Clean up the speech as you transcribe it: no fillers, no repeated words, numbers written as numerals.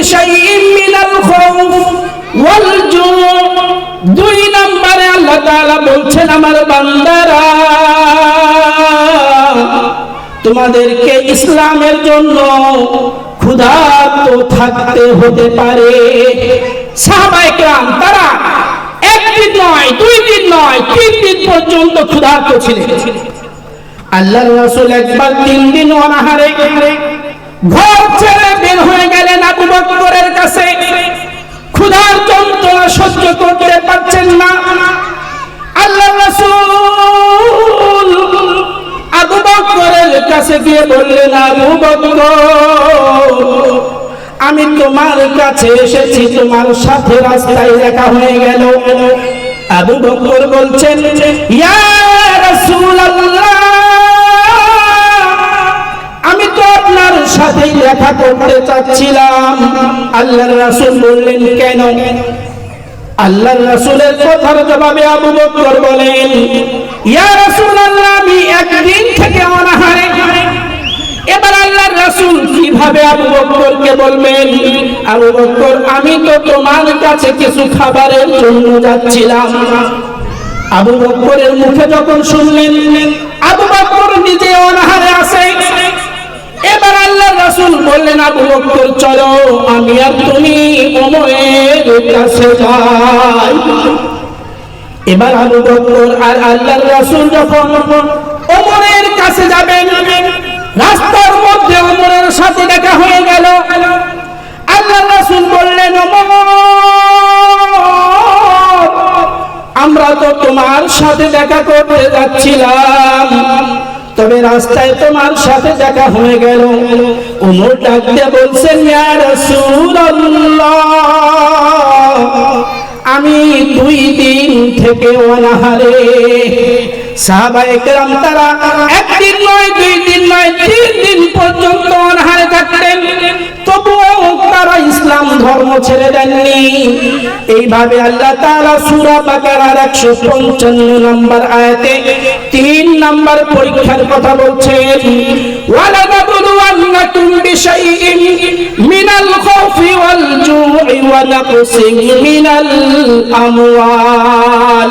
বিশাইইন মিনাল খাউফ ওয়াল জু'। 2 নম্বরে আল্লাহ তাআলা বলছেন আমার বান্দারা তোমাদেরকে ইসলামের জন্য ক্ষুধার্ত থাকতে হতে পারে। সাহাবায়ে কেরাম তারা একদিন নয়, 2 দিন নয়, 3 দিন পর্যন্ত ক্ষুধার্ত ছিলেন। আল্লাহর রাসূল একবার 3 দিন অনাহারে ঘর ছেড়ে বের হয়ে গেলেন আবু বকরের কাছে। ক্ষুধার যন্ত্রণা সহ্য করতে পারছেন না। আল্লাহর রাসূল আবু বকরের কাছে গিয়ে বললেন, আবু বকর আমি তোমার কাছে এসেছি, তোমার সাথে রাস্তায় দেখা হয়ে গেল। আবু বকর বলছেন, ইয়া রাসূলুল্লাহ আমি তো আপনার সাথে দেখা করতে চাচ্ছিলাম। আল্লাহর রাসূল বললেন, কেন? আল্লাহর রাসূলের কথার জবাবে আবু বকর বলেন, ইয়া রাসূলুল্লাহ আমি একদিন থেকে অনাহারে। এবার আল্লাহর রাসূল কিভাবে আবু বকরকে বলবেন, আবু বকর আমি তো তোমার কাছে কিছু খাবারের জন্য যাচ্ছিলাম। আবু বকরের মুখে যখন শুনলেন আবু বকর নিজে অনাহারে আছে, এবার আল্লাহর রাসূল বললেন, আবু বকর চলো আমি আর তুমি ওমরের কাছে যাই। এবার আবু বকর আর আল্লাহর রাসূল যখন ওমরের কাছে যাবেন, রাস্তার মধ্যে ওমরের সাথে দেখা হয়ে গেল। আল্লাহর রাসূল বললেন, ওমর আমরা তো তোমার সাথে দেখা করতে যাচ্ছিলাম, তবে রাস্তায় তোমার সাথে দেখা হয়ে গেল। ওমর ডাক দিয়ে বলছেন, ইয়া রাসূলুল্লাহ আমি 2 দিন থেকে অনাহারে। সাহাবায়ে কেরাম তারা একদিন নয়, 2 দিন নয়, 3 দিন পর্যন্ত অনাহারে থাকতেন, তবুও তারা ইসলাম ধর্ম ছেড়ে দেননি। এইভাবে আল্লাহ তাআলা সূরা বাকারার 155 নম্বর আয়াতে 3 নম্বর পরীক্ষার কথা বলছেন, ওয়ালানাবলুওয়ান্নাকুম বিশাইইন মিনাল খাউফি ওয়াল জু'i ওয়া নাকসিন মিনাল আমওয়াল